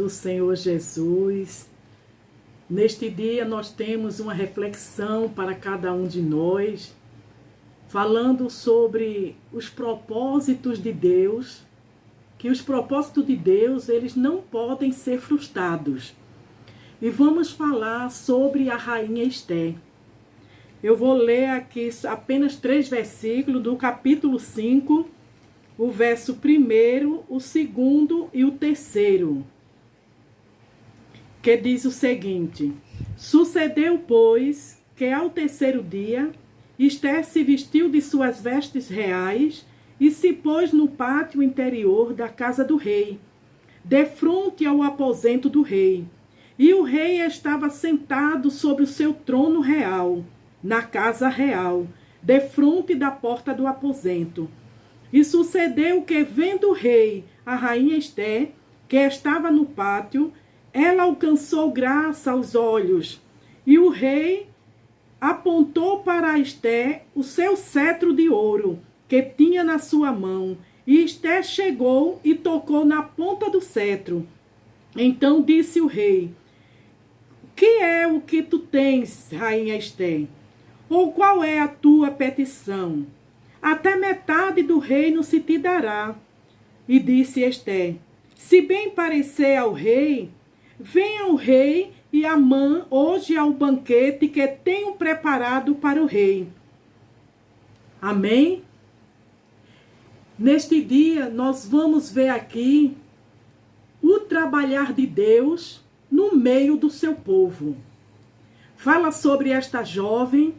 do Senhor Jesus. Neste dia nós temos uma reflexão para cada um de nós, falando sobre os propósitos de Deus, que os propósitos de Deus, eles não podem ser frustrados. E vamos falar sobre a rainha Esther. Eu vou ler aqui apenas 3 versículos do capítulo 5, o verso 1, o 2 e o 3, que diz o seguinte: Sucedeu, pois, que ao 3º dia, Esther se vestiu de suas vestes reais e se pôs no pátio interior da casa do rei, defronte ao aposento do rei. E o rei estava sentado sobre o seu trono real, na casa real, defronte da porta do aposento. E sucedeu que, vendo o rei a rainha Esther, que estava no pátio, ela alcançou graça aos olhos. E o rei apontou para Esther o seu cetro de ouro, que tinha na sua mão. E Esther chegou e tocou na ponta do cetro. Então disse o rei: Que é o que tu tens, rainha Esther? Ou qual é a tua petição? Até metade do reino se te dará. E disse Esther: Se bem parecer ao rei, venha o rei e Amã hoje ao banquete que tenho preparado para o rei. Amém? Neste dia nós vamos ver aqui o trabalhar de Deus no meio do seu povo. Fala sobre esta jovem,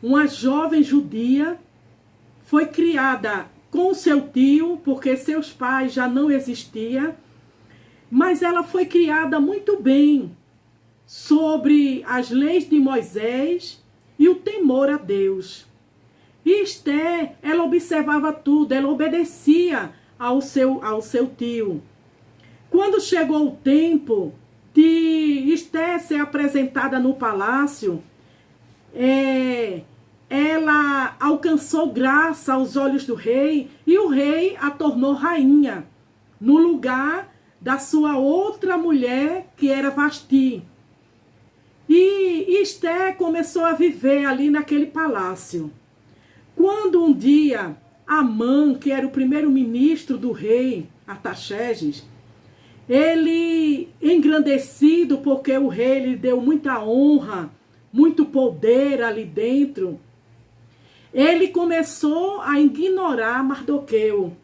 uma jovem judia, foi criada com seu tio, porque seus pais já não existiam, mas ela foi criada muito bem sobre as leis de Moisés e o temor a Deus. E Esther, ela observava tudo, ela obedecia ao seu tio. Quando chegou o tempo de Esther ser apresentada no palácio, ela alcançou graça aos olhos do rei e o rei a tornou rainha no lugar da sua outra mulher, que era Vasti. E Esther começou a viver ali naquele palácio. Quando um dia Amã, que era o primeiro-ministro do rei Artaxerxes, ele, engrandecido porque o rei lhe deu muita honra, muito poder ali dentro, ele começou a ignorar Mardoqueu.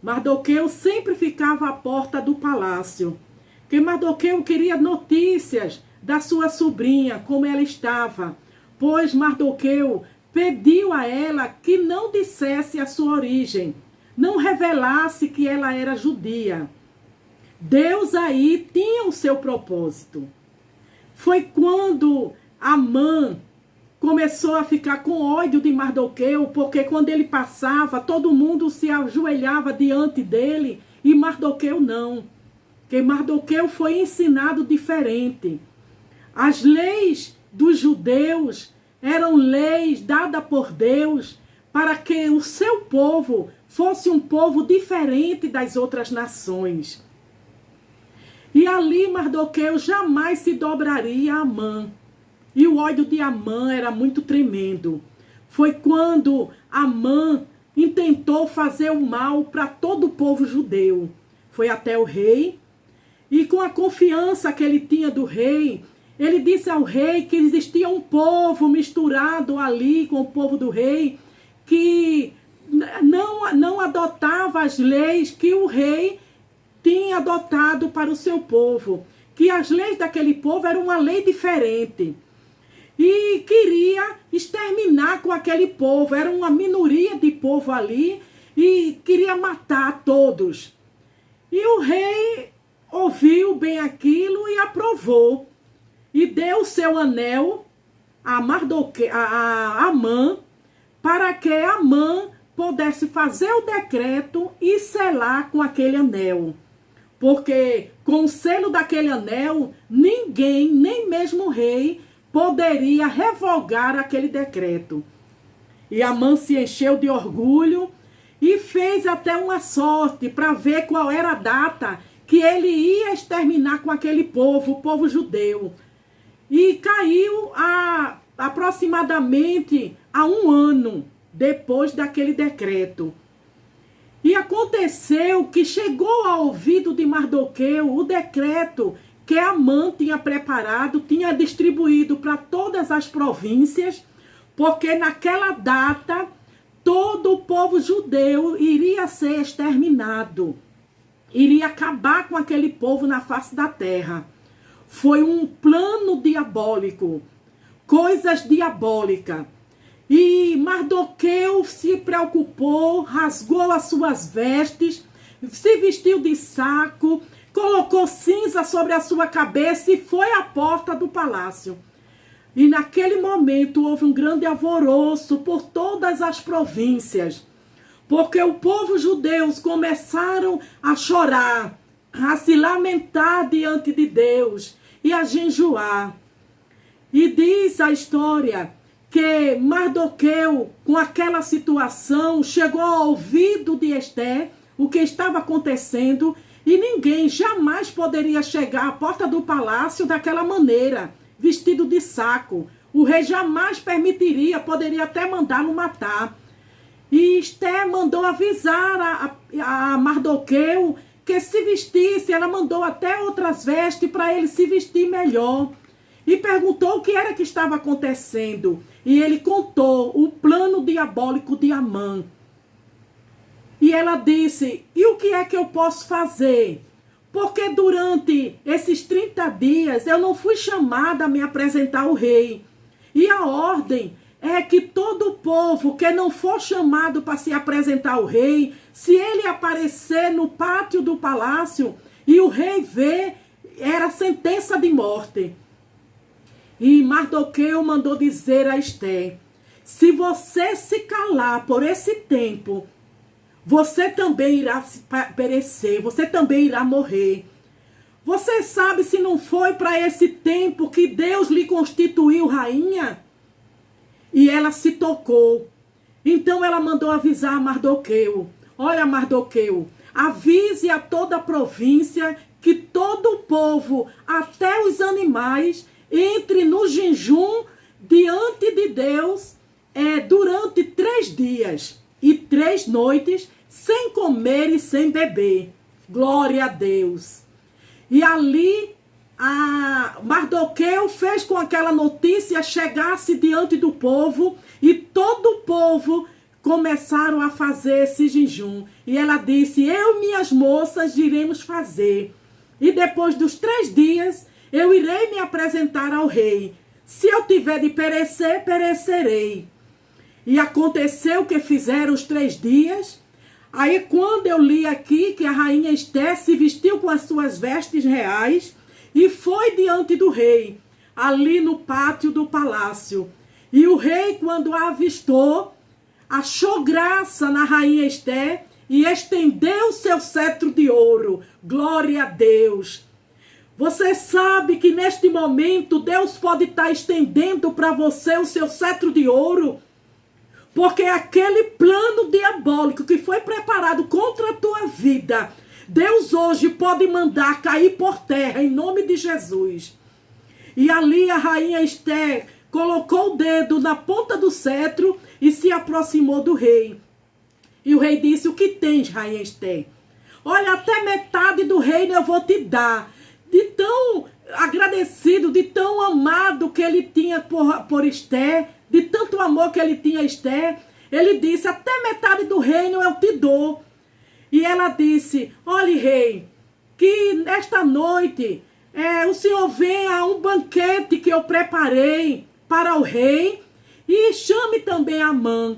Mardoqueu sempre ficava à porta do palácio, porque Mardoqueu queria notícias da sua sobrinha, como ela estava, pois Mardoqueu pediu a ela que não dissesse a sua origem, não revelasse que ela era judia. Deus aí tinha o seu propósito. Foi quando Amã começou a ficar com ódio de Mardoqueu, porque quando ele passava, todo mundo se ajoelhava diante dele, e Mardoqueu não. Porque Mardoqueu foi ensinado diferente. As leis dos judeus eram leis dadas por Deus para que o seu povo fosse um povo diferente das outras nações. E ali Mardoqueu jamais se dobraria a Amã. E o ódio de Amã era muito tremendo. Foi quando Amã intentou fazer o mal para todo o povo judeu. Foi até o rei, e com a confiança que ele tinha do rei, ele disse ao rei que existia um povo misturado ali com o povo do rei, que não adotava as leis que o rei tinha adotado para o seu povo. Que as leis daquele povo eram uma lei diferente. E queria exterminar com aquele povo. Era uma minoria de povo ali e queria matar todos. E o rei ouviu bem aquilo e aprovou. E deu seu anel a Amã, para que Amã pudesse fazer o decreto e selar com aquele anel. Porque com o selo daquele anel, ninguém, nem mesmo o rei, poderia revogar aquele decreto. E Amã se encheu de orgulho e fez até uma sorte para ver qual era a data que ele ia exterminar com aquele povo, o povo judeu. E caiu aproximadamente a 1 ano depois daquele decreto. E aconteceu que chegou ao ouvido de Mardoqueu o decreto que Amã tinha preparado, tinha distribuído para todas as províncias, porque naquela data todo o povo judeu iria ser exterminado. Iria acabar com aquele povo na face da terra. Foi um plano diabólico, coisas diabólicas. E Mardoqueu se preocupou, rasgou as suas vestes, se vestiu de saco, colocou cinza sobre a sua cabeça e foi à porta do palácio. E naquele momento houve um grande alvoroço por todas as províncias, porque o povo judeu começaram a chorar, a se lamentar diante de Deus e a jejuar. E diz a história que Mardoqueu, com aquela situação, chegou ao ouvido de Ester o que estava acontecendo, e ninguém jamais poderia chegar à porta do palácio daquela maneira, vestido de saco. O rei jamais permitiria, poderia até mandá-lo matar. E Ester mandou avisar a Mardoqueu que se vestisse, ela mandou até outras vestes para ele se vestir melhor. E perguntou o que era que estava acontecendo. E ele contou o plano diabólico de Amã. E ela disse, e o que é que eu posso fazer? Porque durante esses 30 dias eu não fui chamada a me apresentar ao rei. E a ordem é que todo o povo que não for chamado para se apresentar ao rei, se ele aparecer no pátio do palácio e o rei ver, era sentença de morte. E Mardoqueu mandou dizer a Ester, se você se calar por esse tempo, você também irá perecer, você também irá morrer. Você sabe se não foi para esse tempo que Deus lhe constituiu rainha? E ela se tocou. Então ela mandou avisar a Mardoqueu. Olha, Mardoqueu, avise a toda a província que todo o povo, até os animais, entre no jejum diante de Deus durante 3 dias e 3 noites, sem comer e sem beber. Glória a Deus. E ali Mardoqueu fez com que aquela notícia chegasse diante do povo, e todo o povo começaram a fazer esse jejum. E ela disse, eu e minhas moças iremos fazer. E depois dos 3 dias, eu irei me apresentar ao rei. Se eu tiver de perecer, perecerei. E aconteceu que fizeram os 3 dias. Aí quando eu li aqui que a rainha Ester se vestiu com as suas vestes reais e foi diante do rei, ali no pátio do palácio. E o rei, quando a avistou, achou graça na rainha Ester e estendeu seu cetro de ouro. Glória a Deus. Você sabe que neste momento Deus pode estar estendendo para você o seu cetro de ouro? Porque aquele plano diabólico que foi preparado contra a tua vida, Deus hoje pode mandar cair por terra em nome de Jesus. E ali a rainha Ester colocou o dedo na ponta do cetro e se aproximou do rei. E o rei disse, o que tens, rainha Ester? Olha, até metade do reino eu vou te dar. De tão agradecido, de tão amado que ele tinha por Ester, de tanto amor que ele tinha a Ester, ele disse, até metade do reino eu te dou. E ela disse, olhe rei, que nesta noite o senhor venha a um banquete que eu preparei para o rei e chame também Amã.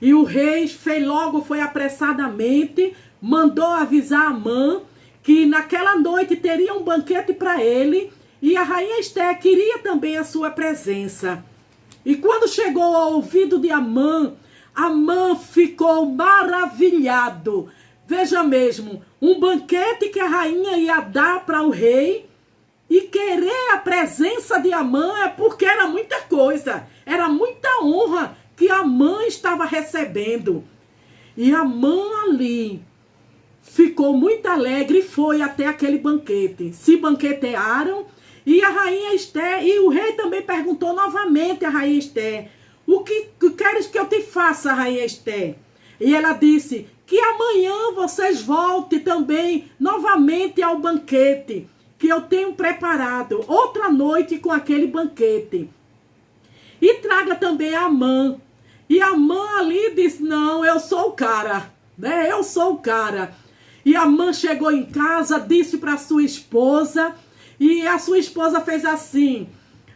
E o rei foi apressadamente, mandou avisar Amã que naquela noite teria um banquete para ele, e a rainha Ester queria também a sua presença. E quando chegou ao ouvido de Amã, Amã ficou maravilhado. Veja mesmo, um banquete que a rainha ia dar para o rei, e querer a presença de Amã é porque era muita coisa, era muita honra que Amã estava recebendo. E Amã ali ficou muito alegre e foi até aquele banquete. Se banquetearam e a rainha Esther, e o rei também perguntou novamente à rainha Esther: o que queres que eu te faça, rainha Esther? E ela disse: que amanhã vocês voltem também novamente ao banquete que eu tenho preparado, outra noite com aquele banquete. E traga também a Amã. E a Amã ali disse: não, eu sou o cara, né? Eu sou o cara. E a Amã chegou em casa, disse para sua esposa, e a sua esposa fez assim: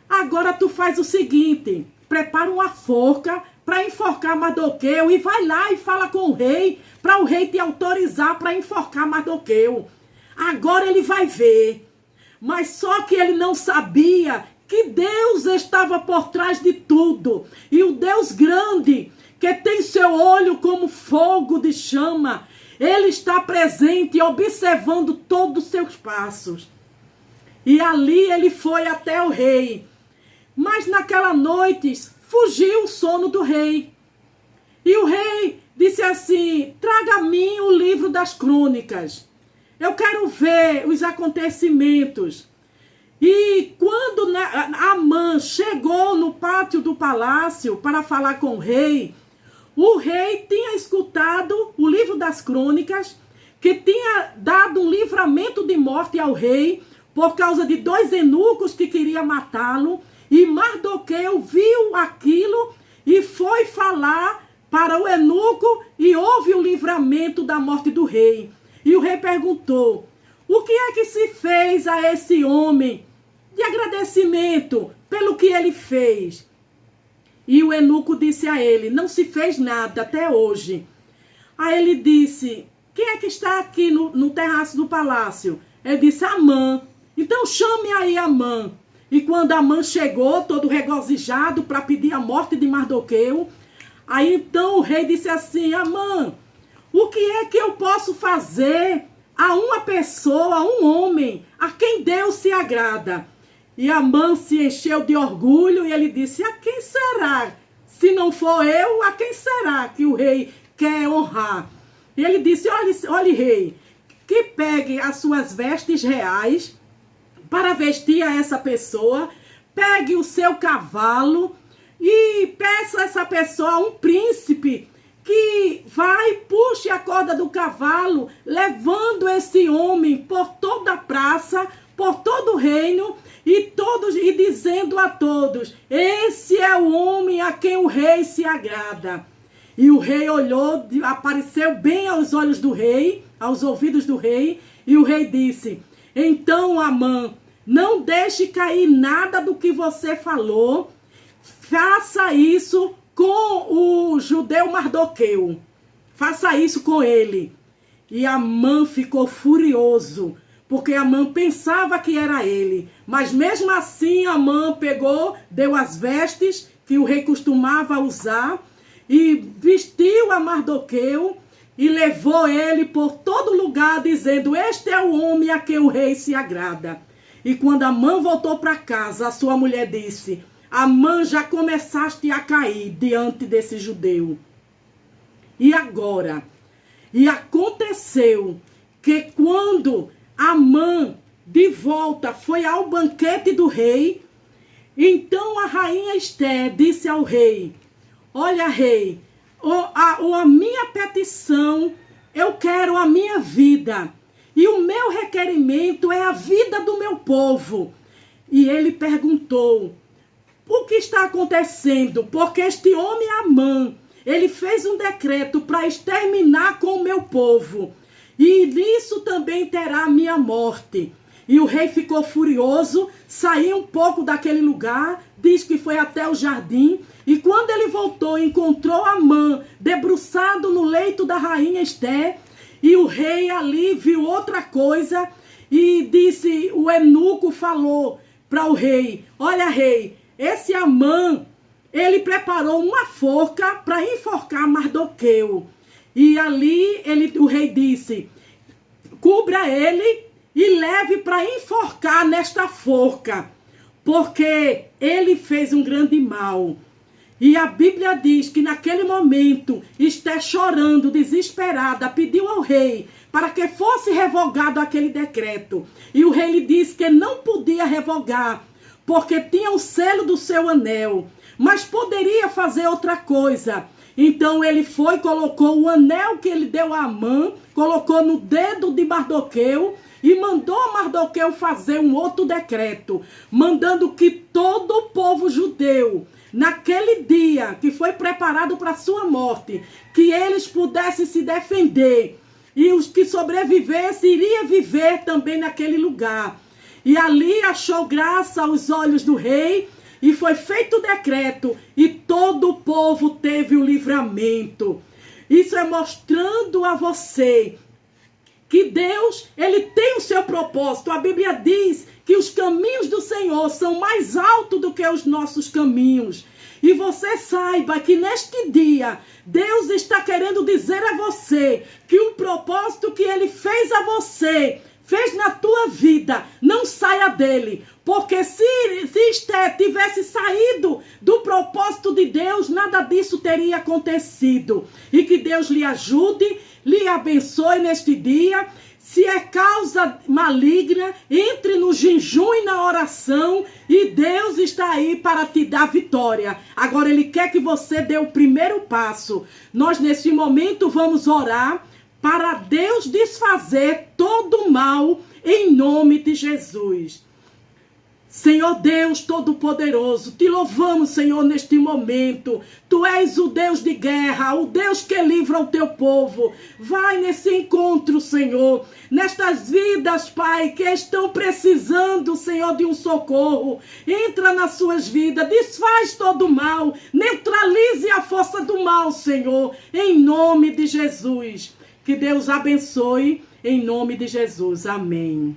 agora tu faz o seguinte, prepara uma forca para enforcar Mardoqueu e vai lá e fala com o rei, para o rei te autorizar para enforcar Mardoqueu. Agora ele vai ver. Mas só que ele não sabia que Deus estava por trás de tudo. E o Deus grande, que tem seu olho como fogo de chama, ele está presente, observando todos os seus passos. E ali ele foi até o rei. Mas naquela noite fugiu o sono do rei. E o rei disse assim: traga a mim o livro das crônicas. Eu quero ver os acontecimentos. E quando Amã chegou no pátio do palácio para falar com o rei tinha escutado o livro das crônicas, que tinha dado um livramento de morte ao rei por causa de 2 eunucos que queriam matá-lo. E Mardoqueu viu aquilo e foi falar para o eunuco e houve o livramento da morte do rei. E o rei perguntou: o que é que se fez a esse homem de agradecimento pelo que ele fez? E o eunuco disse a ele: não se fez nada até hoje. Aí ele disse: quem é que está aqui no terraço do palácio? Ele disse: Amã. Então chame aí Amã. E quando Amã chegou, todo regozijado para pedir a morte de Mardoqueu, aí então o rei disse assim: Amã, o que é que eu posso fazer a uma pessoa, a um homem, a quem Deus se agrada? E Amã se encheu de orgulho e ele disse: a quem será? Se não for eu, a quem será que o rei quer honrar? E ele disse: olhe rei, que pegue as suas vestes reais para vestir a essa pessoa, pegue o seu cavalo e peça a essa pessoa um príncipe que vai, puxe a corda do cavalo, levando esse homem por toda a praça, por todo o reino, e dizendo a todos: esse é o homem a quem o rei se agrada. E o rei olhou, apareceu bem aos olhos do rei, aos ouvidos do rei, e o rei disse: então, Amã, não deixe cair nada do que você falou, faça isso com o judeu Mardoqueu, faça isso com ele. E Amã ficou furioso, porque Amã pensava que era ele, mas mesmo assim Amã pegou, deu as vestes que o rei costumava usar, e vestiu a Mardoqueu, e levou ele por todo lugar, dizendo: este é o homem a quem o rei se agrada. E quando Amã voltou para casa, a sua mulher disse: Amã, já começaste a cair diante desse judeu. E agora? E aconteceu que quando Amã de volta foi ao banquete do rei, então a rainha Esther disse ao rei: olha, rei, a minha petição, eu quero a minha vida. E o meu requerimento é a vida do meu povo. E ele perguntou: o que está acontecendo? Porque este homem Amã, ele fez um decreto para exterminar com o meu povo. E nisso também terá a minha morte. E o rei ficou furioso, saiu um pouco daquele lugar, diz que foi até o jardim. E quando ele voltou, encontrou Amã debruçado no leito da rainha Esther. E o rei ali viu outra coisa e disse, o eunuco falou para o rei: olha, rei, esse Amã, ele preparou uma forca para enforcar Mardoqueu. E ali o rei disse: cubra ele e leve para enforcar nesta forca, porque ele fez um grande mal. E a Bíblia diz que naquele momento, Esther chorando, desesperada, pediu ao rei para que fosse revogado aquele decreto. E o rei lhe disse que não podia revogar, porque tinha o selo do seu anel, mas poderia fazer outra coisa. Então ele foi, colocou o anel que ele deu a Amã, colocou no dedo de Mardoqueu e mandou Mardoqueu fazer um outro decreto, mandando que todo o povo judeu, naquele dia que foi preparado para sua morte, que eles pudessem se defender, e os que sobrevivessem iriam viver também naquele lugar. E ali achou graça aos olhos do rei, e foi feito o decreto, e todo o povo teve o livramento. Isso é mostrando a você que Deus, ele tem o seu propósito. A Bíblia diz que os caminhos do Senhor são mais altos do que os nossos caminhos. E você saiba que neste dia, Deus está querendo dizer a você que o propósito que ele fez a você, fez na tua vida, não saia dele. Porque se Esther tivesse saído do propósito de Deus, nada disso teria acontecido. E que Deus lhe ajude, lhe abençoe neste dia. Se é causa maligna, entre no jejum e na oração, e Deus está aí para te dar vitória. Agora ele quer que você dê o primeiro passo. Nós nesse momento vamos orar para Deus desfazer todo o mal em nome de Jesus. Senhor Deus Todo-Poderoso, te louvamos, Senhor, neste momento. Tu és o Deus de guerra, o Deus que livra o teu povo. Vai nesse encontro, Senhor, nestas vidas, Pai, que estão precisando, Senhor, de um socorro. Entra nas suas vidas, desfaz todo o mal, neutralize a força do mal, Senhor, em nome de Jesus. Que Deus abençoe, em nome de Jesus. Amém.